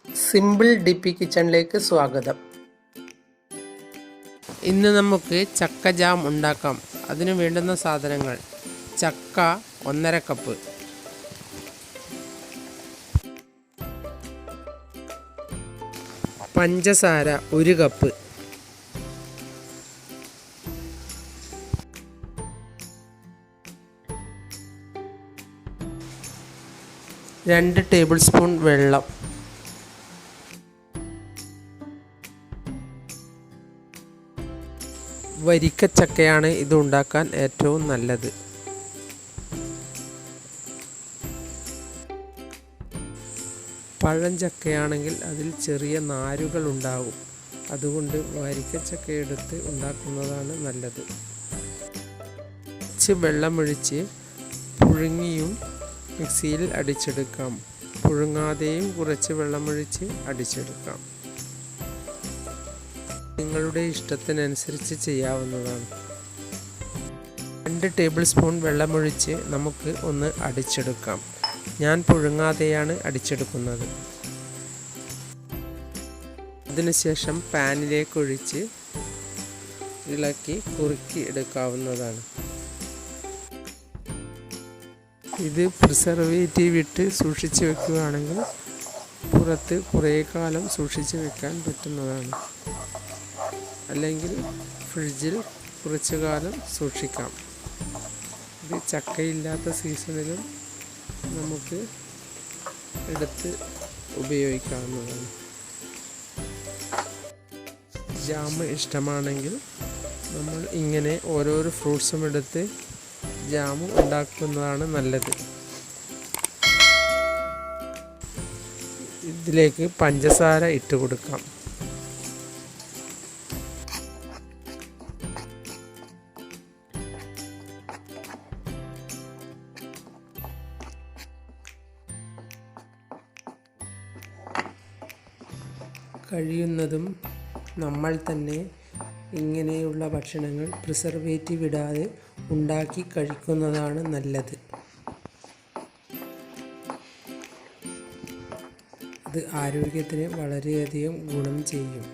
Simple ഡിപ്പി കിച്ചണിലേക്ക് സ്വാഗതം. ഇന്ന് നമുക്ക് ചക്ക ജാം ഉണ്ടാക്കാം. അതിനു വേണ്ടുന്ന സാധനങ്ങൾ: ചക്ക 1.5 കപ്പ്, പഞ്ചസാര 1 കപ്പ്, രണ്ട് ടേബിൾ സ്പൂൺ വെള്ളം, വരിക്കച്ചക്കയാണ് ഇത് ഉണ്ടാക്കാൻ ഏറ്റവും നല്ലത്. പഴഞ്ചക്കയാണെങ്കിൽ അതിൽ ചെറിയ നാരുകൾ ഉണ്ടാകും. അതുകൊണ്ട് വരിക്കച്ചക്ക എടുത്ത് ഉണ്ടാക്കുന്നതാണ് നല്ലത്. കുറച്ച് വെള്ളമൊഴിച്ച് പുഴുങ്ങിയും മിക്സിയിൽ അടിച്ചെടുക്കാം. പുഴുങ്ങാതെയും കുറച്ച് വെള്ളമൊഴിച്ച് അടിച്ചെടുക്കാം. നിങ്ങളുടെ ഇഷ്ടത്തിനനുസരിച്ച് ചെയ്യാവുന്നതാണ്. 2 ടേബിൾ സ്പൂൺ വെള്ളമൊഴിച്ച് നമുക്ക് ഒന്ന് അടിച്ചെടുക്കാം. ഞാൻ പുഴുങ്ങാതെയാണ് അടിച്ചെടുക്കുന്നത്. അതിനുശേഷം പാനിലേക്ക് ഒഴിച്ച് ഇളക്കി കുറുക്കി എടുക്കാവുന്നതാണ്. ഇത് പ്രിസർവേറ്റീവ് ഇട്ട് സൂക്ഷിച്ച് വെക്കുകയാണെങ്കിൽ പുറത്ത് കുറേ കാലം സൂക്ഷിച്ച് വെക്കാൻ പറ്റുന്നതാണ്. അല്ലെങ്കിൽ ഫ്രിഡ്ജിൽ കുറച്ചു കാലം സൂക്ഷിക്കാം. ഇത് ചക്കയില്ലാത്ത സീസണിലും നമുക്ക് എടുത്ത് ഉപയോഗിക്കാവുന്നതാണ്. ജാം ഇഷ്ടമാണെങ്കിൽ നമ്മൾ ഇങ്ങനെ ഓരോരോ ഫ്രൂട്ട്സും എടുത്ത് ജാം ഉണ്ടാക്കുന്നതാണ് നല്ലത്. ഇതിലേക്ക് പഞ്ചസാര ഇട്ട് കൊടുക്കാം. കഴിയുന്നതും നമ്മൾ തന്നെ ഇങ്ങനെയുള്ള ഭക്ഷണങ്ങൾ പ്രിസർവേറ്റീവ് ഇടാതെ ഉണ്ടാക്കി കഴിക്കുന്നതാണ് നല്ലത്. അത് ആരോഗ്യത്തിന് വളരെയധികം ഗുണം ചെയ്യും.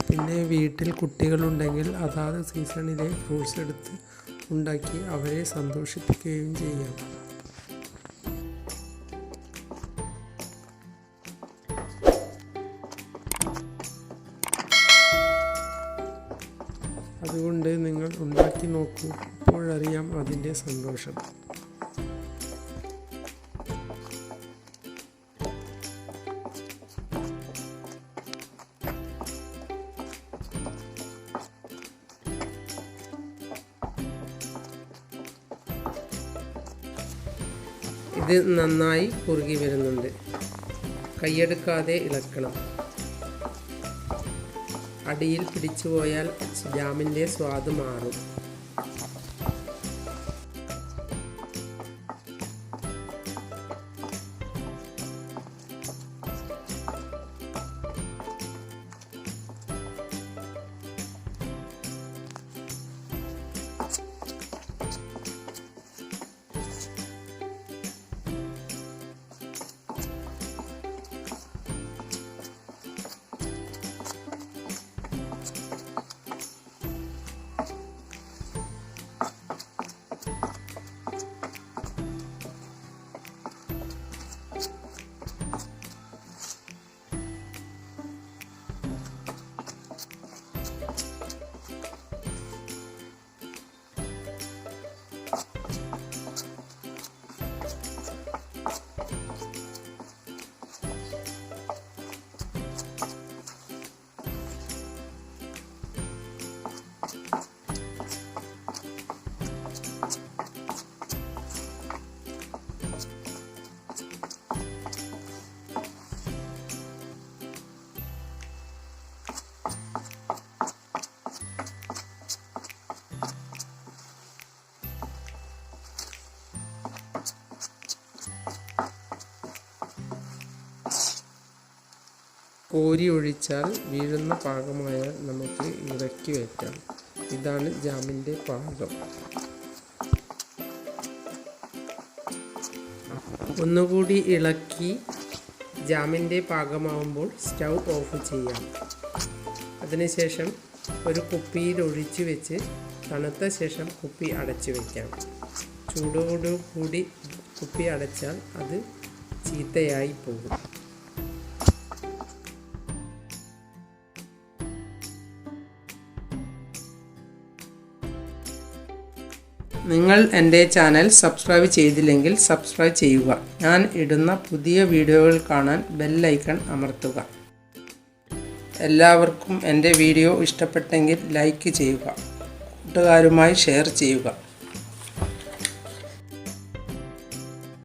പിന്നെ വീട്ടിൽ കുട്ടികളുണ്ടെങ്കിൽ അതാത് സീസണിലെ ഫ്രൂട്ട്സ് എടുത്ത് ഉണ്ടാക്കി അവരെ സന്തോഷിപ്പിക്കുകയും ചെയ്യാം. അതുകൊണ്ട് നിങ്ങൾ ഉണ്ടാക്കി നോക്കൂ. അപ്പോഴറിയാം അതിൻ്റെ സന്തോഷം. ഇത് നന്നായി കുറുകി വരുന്നുണ്ട്. കൈയെടുക്കാതെ ഇളക്കണം. അടിയിൽ പിടിച്ചു പോയാൽ ജാമിൻ്റെ സ്വാദ് മാറും. കോരി ഒഴിച്ചാൽ വീഴുന്ന പാകമായാൽ നമുക്ക് ഇറക്കി വയ്ക്കാം. ഇതാണ് ജാമിൻ്റെ പാകം. ഒന്നുകൂടി ഇളക്കി ജാമിൻ്റെ പാകമാവുമ്പോൾ സ്റ്റൗ ഓഫ് ചെയ്യാം. അതിനുശേഷം ഒരു കുപ്പിയിൽ ഒഴിച്ചു വെച്ച് തണുത്ത ശേഷം കുപ്പി അടച്ചു വയ്ക്കാം. ചൂടോടുകൂടി കുപ്പി അടച്ചാൽ അത് ചീത്തയായി പോകും. നിങ്ങൾ എൻ്റെ ചാനൽ സബ്സ്ക്രൈബ് ചെയ്തില്ലെങ്കിൽ സബ്സ്ക്രൈബ് ചെയ്യുക. ഞാൻ ഇടുന്ന പുതിയ വീഡിയോകൾ കാണാൻ ബെൽ ഐക്കൺ അമർത്തുക. എല്ലാവർക്കും എൻ്റെ വീഡിയോ ഇഷ്ടപ്പെട്ടെങ്കിൽ ലൈക്ക് ചെയ്യുക. കൂട്ടുകാരുമായി ഷെയർ ചെയ്യുക.